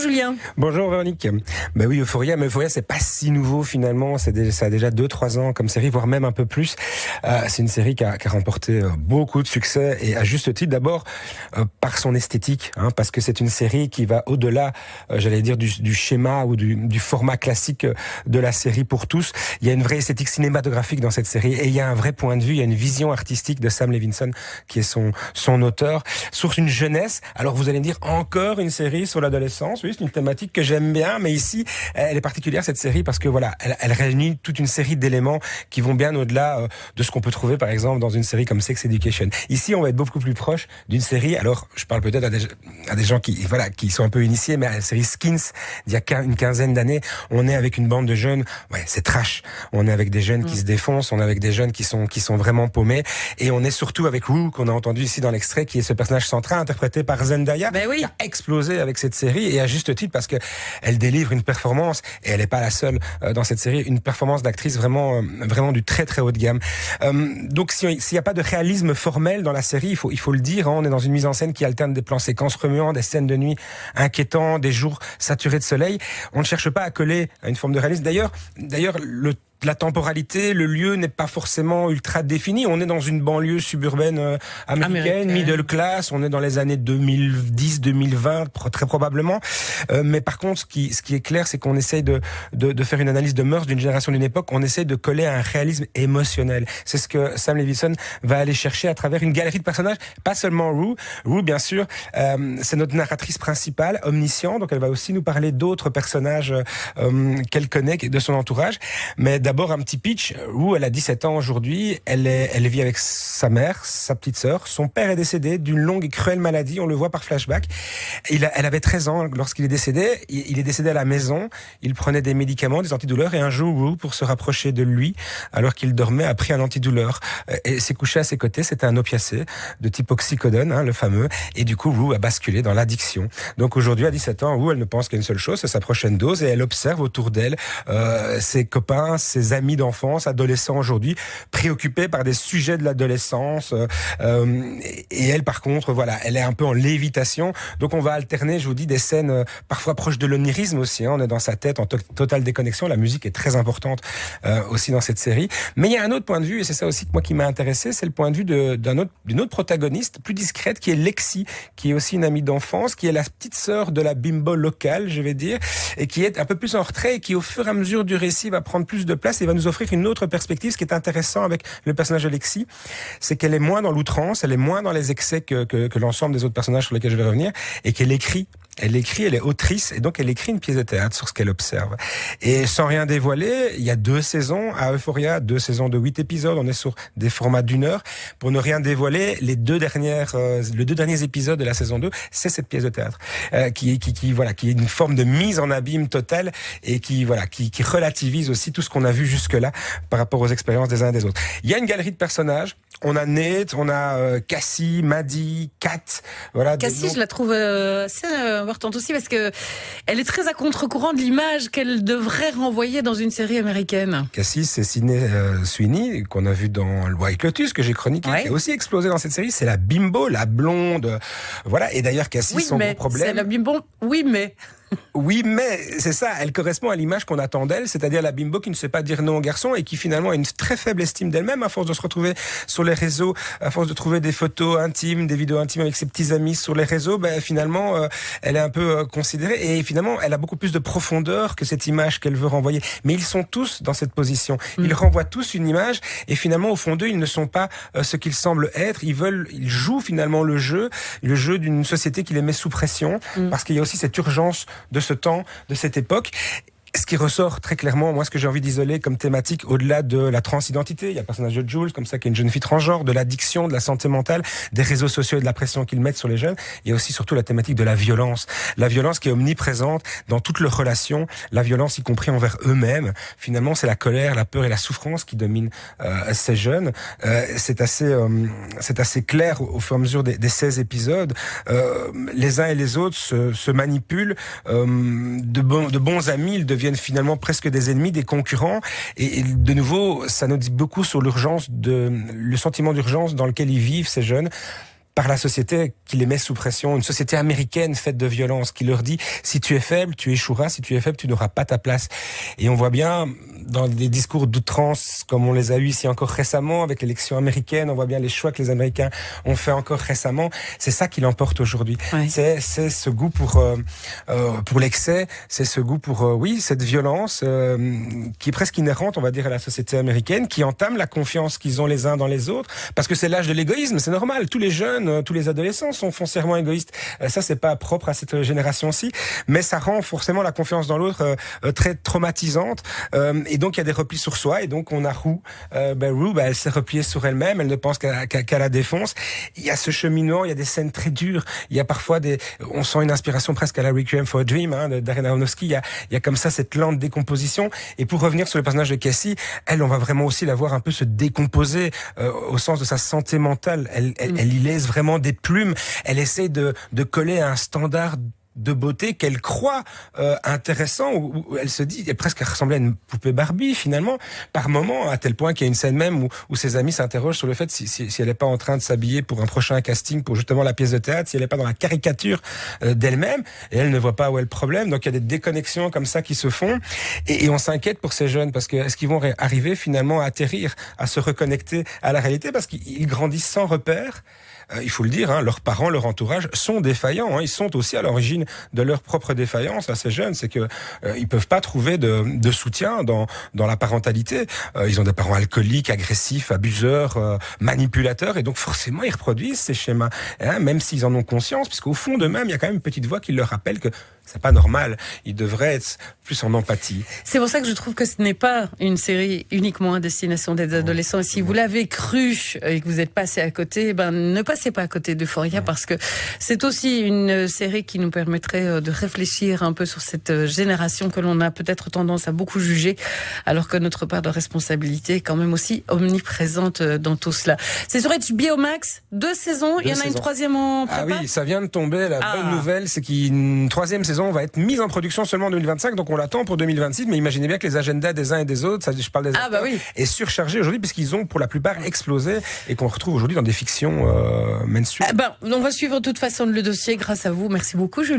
Julien. Bonjour Véronique. Ben oui, Euphoria, mais Euphoria c'est pas si nouveau finalement, ça a déjà 2-3 ans comme série, voire même un peu plus. C'est une série qui a remporté beaucoup de succès et à juste titre d'abord par son esthétique, parce que c'est une série qui va au-delà, j'allais dire, du schéma ou du format classique de la série pour tous. Il y a une vraie esthétique cinématographique dans cette série et il y a un vrai point de vue, il y a une vision artistique de Sam Levinson qui est son auteur, sur une jeunesse. Alors vous allez me dire, encore une série sur l'adolescence. Oui, c'est une thématique que j'aime bien, mais ici, elle est particulière cette série parce que voilà, elle réunit toute une série d'éléments qui vont bien au-delà de ce qu'on peut trouver par exemple dans une série comme Sex Education. Ici, on va être beaucoup plus proche d'une série. Alors, je parle peut-être à des gens qui sont un peu initiés, mais à la série Skins, il y a une quinzaine d'années, on est avec une bande de jeunes. Ouais, c'est trash. On est avec des jeunes qui se défoncent, on est avec des jeunes qui sont vraiment paumés, et on est surtout avec Rue qu'on a entendu ici dans l'extrait, qui est ce personnage central interprété par Zendaya, qui a explosé avec cette série, et à juste titre parce que elle délivre une performance, et elle n'est pas la seule dans cette série, une performance d'actrice vraiment du très très haut de gamme. Donc s'il n'y a pas de réalisme formel dans la série, il faut le dire, on est dans une mise en scène qui alterne des plans séquences remuants, des scènes de nuit inquiétants, des jours saturés de soleil. On ne cherche pas à coller à une forme de réalisme. D'ailleurs, la temporalité, le lieu n'est pas forcément ultra défini. On est dans une banlieue suburbaine américaine, middle class. On est dans les années 2010, 2020, très probablement. Mais par contre, ce qui est clair, c'est qu'on essaye de faire une analyse de mœurs d'une génération, d'une époque. On essaye de coller à un réalisme émotionnel. C'est ce que Sam Levinson va aller chercher à travers une galerie de personnages. Pas seulement Rue. Rue, bien sûr, c'est notre narratrice principale, omnisciente. Donc elle va aussi nous parler d'autres personnages qu'elle connaît, de son entourage. Mais d'abord, un petit pitch. Rue, elle a 17 ans aujourd'hui. Elle vit avec sa mère, sa petite sœur. Son père est décédé d'une longue et cruelle maladie. On le voit par flashback. Elle avait 13 ans lorsqu'il est décédé. Il est décédé à la maison. Il prenait des médicaments, des antidouleurs. Et un jour, Rue, pour se rapprocher de lui, alors qu'il dormait, a pris un antidouleur. Et s'est couché à ses côtés. C'était un opiacé de type oxycodone, le fameux. Et du coup, Rue a basculé dans l'addiction. Donc aujourd'hui, à 17 ans, Rue, elle ne pense qu'à une seule chose, c'est sa prochaine dose. Et elle observe autour d'elle ses copains, ses amis d'enfance, adolescents aujourd'hui, préoccupés par des sujets de l'adolescence. Et elle, par contre, voilà, elle est un peu en lévitation. Donc on va alterner, je vous dis, des scènes parfois proches de l'onirisme aussi. On est dans sa tête en totale déconnexion. La musique est très importante aussi dans cette série. Mais il y a un autre point de vue, et c'est ça aussi que moi qui m'a intéressé, c'est le point de vue d'une autre protagoniste, plus discrète, qui est Lexi, qui est aussi une amie d'enfance, qui est la petite sœur de la bimbo locale, je vais dire, et qui est un peu plus en retrait, et qui au fur et à mesure du récit va prendre plus de place et va nous offrir une autre perspective. Ce qui est intéressant avec le personnage de Lexi, c'est qu'elle est moins dans l'outrance, elle est moins dans les excès que l'ensemble des autres personnages sur lesquels je vais revenir, et qu'elle écrit. Elle est autrice, et donc elle écrit une pièce de théâtre sur ce qu'elle observe. Et sans rien dévoiler, il y a 2 saisons à Euphoria, 2 saisons de 8 épisodes, on est sur des formats d'1 heure. Pour ne rien dévoiler, les 2 derniers épisodes de la saison 2, c'est cette pièce de théâtre, qui est une forme de mise en abîme totale, et qui relativise aussi tout ce qu'on a vu jusque-là par rapport aux expériences des uns et des autres. Il y a une galerie de personnages. On a Nate, on a Cassie, Maddie, Kat. Voilà. Cassie, je la trouve assez importante aussi parce que elle est très à contre-courant de l'image qu'elle devrait renvoyer dans une série américaine. Cassie, c'est Sydney Sweeney, qu'on a vu dans le White Lotus, que j'ai chroniqué, qui a aussi explosé dans cette série. C'est la bimbo, la blonde. Voilà. Et d'ailleurs, Cassie, son gros problème. C'est la bimbo. Oui, mais c'est ça, elle correspond à l'image qu'on attend d'elle, c'est-à-dire la bimbo qui ne sait pas dire non aux garçons et qui finalement a une très faible estime d'elle-même à force de se retrouver sur les réseaux, à force de trouver des photos intimes, des vidéos intimes avec ses petits amis sur les réseaux. Finalement, elle est un peu considérée, et finalement, elle a beaucoup plus de profondeur que cette image qu'elle veut renvoyer. Mais ils sont tous dans cette position. Ils renvoient tous une image, et finalement, au fond d'eux, ils ne sont pas ce qu'ils semblent être. Ils jouent finalement le jeu d'une société qui les met sous pression, parce qu'il y a aussi cette urgence de ce temps, de cette époque. Ce qui ressort très clairement, moi, ce que j'ai envie d'isoler comme thématique, au-delà de la transidentité, il y a le personnage de Jules, comme ça, qui est une jeune fille transgenre, de l'addiction, de la santé mentale, des réseaux sociaux et de la pression qu'ils mettent sur les jeunes. Il y a aussi surtout la thématique de la violence. La violence qui est omniprésente dans toutes leurs relations, la violence y compris envers eux-mêmes. Finalement, c'est la colère, la peur et la souffrance qui dominent ces jeunes. C'est assez clair au fur et à mesure des 16 épisodes. Les uns et les autres se manipulent. De bons amis, ils deviennent finalement presque des ennemis, des concurrents. Et de nouveau, ça nous dit beaucoup sur le sentiment d'urgence dans lequel ils vivent, ces jeunes. par la société qui les met sous pression, une société américaine faite de violence qui leur dit si tu es faible, tu échoueras, si tu es faible, tu n'auras pas ta place. Et on voit bien dans des discours d'outrance comme on les a eu ici encore récemment avec l'élection américaine, on voit bien les choix que les Américains ont fait encore récemment. C'est ça qui l'emporte aujourd'hui. Ouais. C'est ce goût pour l'excès, c'est ce goût pour cette violence qui est presque inhérente, on va dire, à la société américaine, qui entame la confiance qu'ils ont les uns dans les autres, parce que c'est l'âge de l'égoïsme, c'est normal. Tous les jeunes, tous les adolescents sont foncièrement égoïstes. Ça, c'est pas propre à cette génération-ci, mais ça rend forcément la confiance dans l'autre très traumatisante. Et donc, il y a des replis sur soi, et donc on a Rue. Rue, elle s'est repliée sur elle-même, elle ne pense qu'à la défonce. Il y a ce cheminement, il y a des scènes très dures, il y a parfois on sent une inspiration presque à la Requiem for a Dream, de Darren Aronofsky. Il y a comme ça cette lente décomposition. Et pour revenir sur le personnage de Cassie, elle, on va vraiment aussi la voir un peu se décomposer au sens de sa santé mentale. Elle y laisse vraiment des plumes. Elle essaie de coller à un standard de beauté qu'elle croit intéressant, où elle se dit, elle presque ressemblait à une poupée Barbie finalement, par moment, à tel point qu'il y a une scène même où ses amis s'interrogent sur le fait si elle n'est pas en train de s'habiller pour un prochain casting pour justement la pièce de théâtre, si elle n'est pas dans la caricature d'elle-même, et elle ne voit pas où est le problème. Donc il y a des déconnexions comme ça qui se font, et on s'inquiète pour ces jeunes, parce que est-ce qu'ils vont arriver finalement à atterrir, à se reconnecter à la réalité, parce qu'ils grandissent sans repère. Il faut le dire, leurs parents, leur entourage sont défaillants. Ils sont aussi à l'origine de leur propre défaillance à ces jeunes. C'est que ils peuvent pas trouver de soutien dans la parentalité. Ils ont des parents alcooliques, agressifs, abuseurs, manipulateurs, et donc forcément ils reproduisent ces schémas, même s'ils en ont conscience, puisqu'au fond d'eux-mêmes, il y a quand même une petite voix qui leur rappelle que c'est pas normal. Ils devraient être plus en empathie. C'est pour ça que je trouve que ce n'est pas une série uniquement à destination des adolescents. Et si vous l'avez cru et que vous êtes passé à côté, ne passez pas à côté d'Euphoria, parce que c'est aussi une série qui nous permettrait de réfléchir un peu sur cette génération que l'on a peut-être tendance à beaucoup juger, alors que notre part de responsabilité est quand même aussi omniprésente dans tout cela. C'est sur HBO Max, 2 saisons, il y en a une 3e en prépa. Ah oui, ça vient de tomber. La bonne nouvelle, c'est qu'une 3e saison va être mise en production seulement en 2025, donc on l'attend pour 2026, mais imaginez bien que les agendas des uns et des autres, ça, je parle des acteurs, est surchargé aujourd'hui, puisqu'ils ont pour la plupart explosé, et qu'on retrouve aujourd'hui dans des fictions mainstream. On va suivre de toute façon le dossier grâce à vous. Merci beaucoup, Julie.